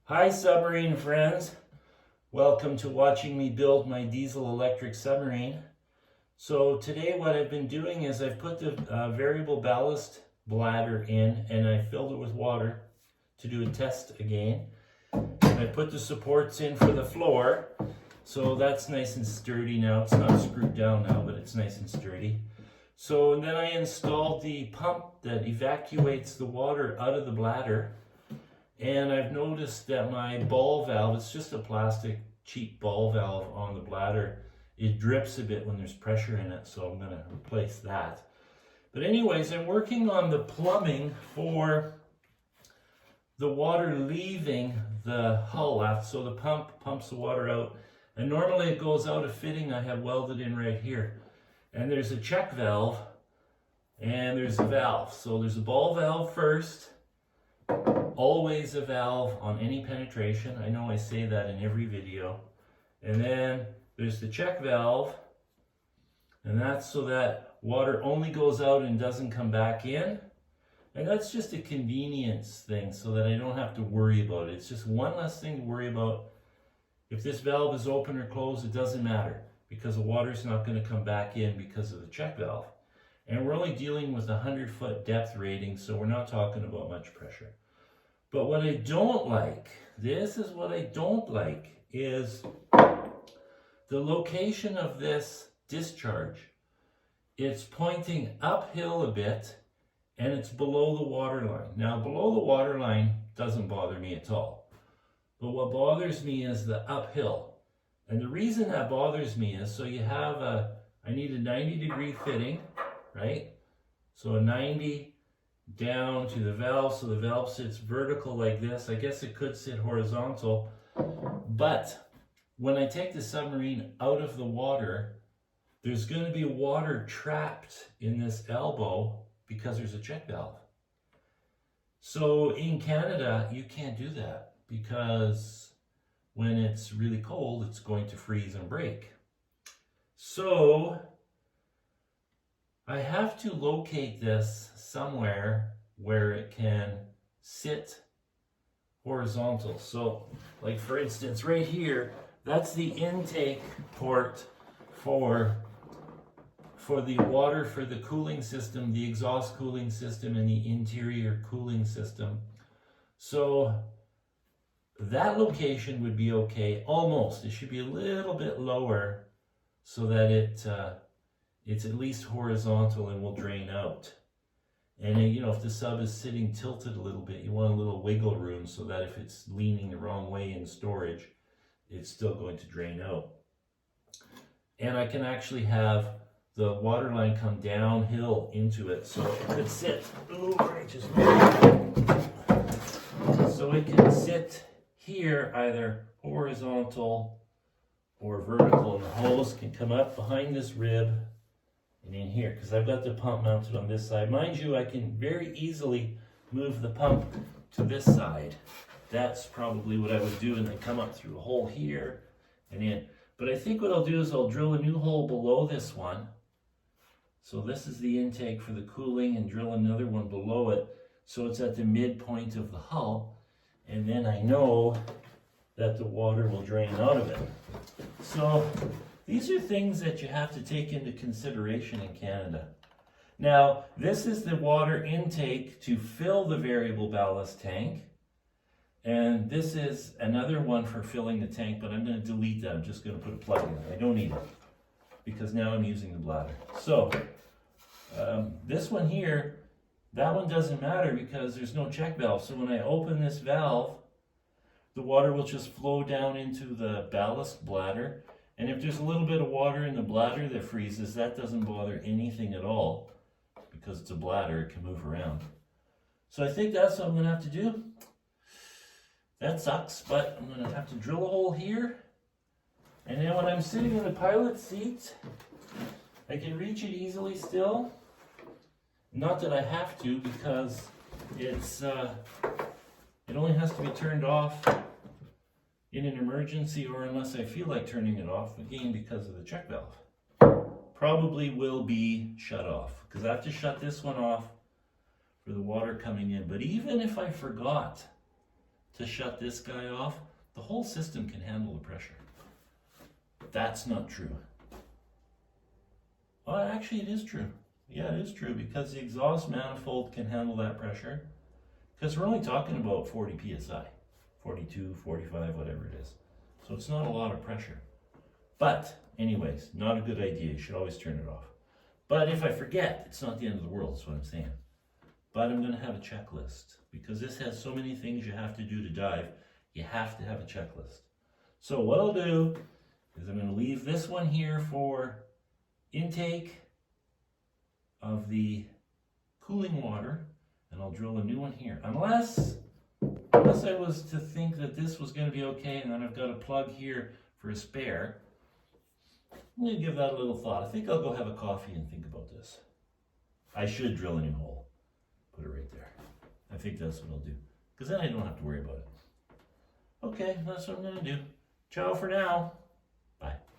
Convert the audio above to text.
Hi submarine friends, welcome to watching me build my diesel electric submarine. So today what I've been doing is I've put the variable ballast bladder in and I filled it with water to do a test again. And I put the supports in for the floor, so that's nice and sturdy now. It's not screwed down now, but it's nice and sturdy. So and then I installed the pump that evacuates the water out of the bladder. And I've noticed that my ball valve, it's just a plastic cheap ball valve on the bladder, it drips a bit when there's pressure in it, so I'm going to replace that. But anyways, I'm working on the plumbing for the water leaving the hull after, so the pump pumps the water out. And normally it goes out a fitting I have welded in right here. And there's a check valve and there's a valve. So there's a ball valve first. Always a valve on any penetration. I know I say that in every video. And then there's the check valve, and that's so that water only goes out and doesn't come back in. And that's just a convenience thing so that I don't have to worry about it. It's just one less thing to worry about. If this valve is open or closed, it doesn't matter because the water's not going to come back in because of the check valve. And we're only dealing with a 100-foot depth rating, so we're not talking about much pressure. But what I don't like, this is what I don't like, is the location of this discharge. It's pointing uphill a bit and it's below the water line. Now below the water line doesn't bother me at all. But what bothers me is the uphill. And the reason that bothers me is, so you have I need a 90-degree fitting, right? So a 90 down to the valve, so the valve sits vertical like this. I guess it could sit horizontal, but when I take the submarine out of the water, there's going to be water trapped in this elbow because there's a check valve. So in Canada, you can't do that because when it's really cold, it's going to freeze and break. So I have to locate this somewhere where it can sit horizontal. So, like for instance, right here, that's the intake port for the water for the cooling system, the exhaust cooling system, and the interior cooling system. So that location would be okay, almost. It should be a little bit lower so that it's at least horizontal and will drain out. And you know, if the sub is sitting tilted a little bit, you want a little wiggle room so that if it's leaning the wrong way in storage, it's still going to drain out. And I can actually have the water line come downhill into it, so it could sit. So it can sit here either horizontal or vertical, and the hose can come up behind this rib and in here, because I've got the pump mounted on this side. Mind you, I can very easily move the pump to this side. That's probably what I would do, and then come up through a hole here and in. But I think what I'll do is I'll drill a new hole below this one. So this is the intake for the cooling, and drill another one below it so it's at the midpoint of the hull. And then I know that the water will drain out of it. So these are things that you have to take into consideration in Canada. Now, this is the water intake to fill the variable ballast tank. And this is another one for filling the tank, but I'm going to delete that. I'm just going to put a plug in it. I don't need it because now I'm using the bladder. So this one here, that one doesn't matter because there's no check valve. So when I open this valve, the water will just flow down into the ballast bladder. And if there's a little bit of water in the bladder that freezes, that doesn't bother anything at all because it's a bladder, it can move around. So I think that's what I'm going to have to do. That sucks, but I'm going to have to drill a hole here. And then when I'm sitting in the pilot seat, I can reach it easily still. Not that I have to, because it's it only has to be turned off in an emergency, or unless I feel like turning it off, again because of the check valve. Probably will be shut off, because I have to shut this one off for the water coming in. But even if I forgot to shut this guy off, the whole system can handle the pressure. That's not true. Well, actually it is true. Yeah, it is true, because the exhaust manifold can handle that pressure. Because we're only talking about 40 psi, 42, 45, whatever it is. So it's not a lot of pressure. But anyways, not a good idea. You should always turn it off. But if I forget, it's not the end of the world, is what I'm saying. But I'm going to have a checklist, because this has so many things you have to do to dive. You have to have a checklist. So what I'll do is I'm going to leave this one here for intake of the cooling water, and I'll drill a new one here. Unless I was to think that this was going to be okay, and then I've got a plug here for a spare. I'm going to give that a little thought. I think I'll go have a coffee and think about this. I should drill a new hole. Put it right there. I think that's what I'll do, because then I don't have to worry about it. Okay, that's what I'm going to do. Ciao for now.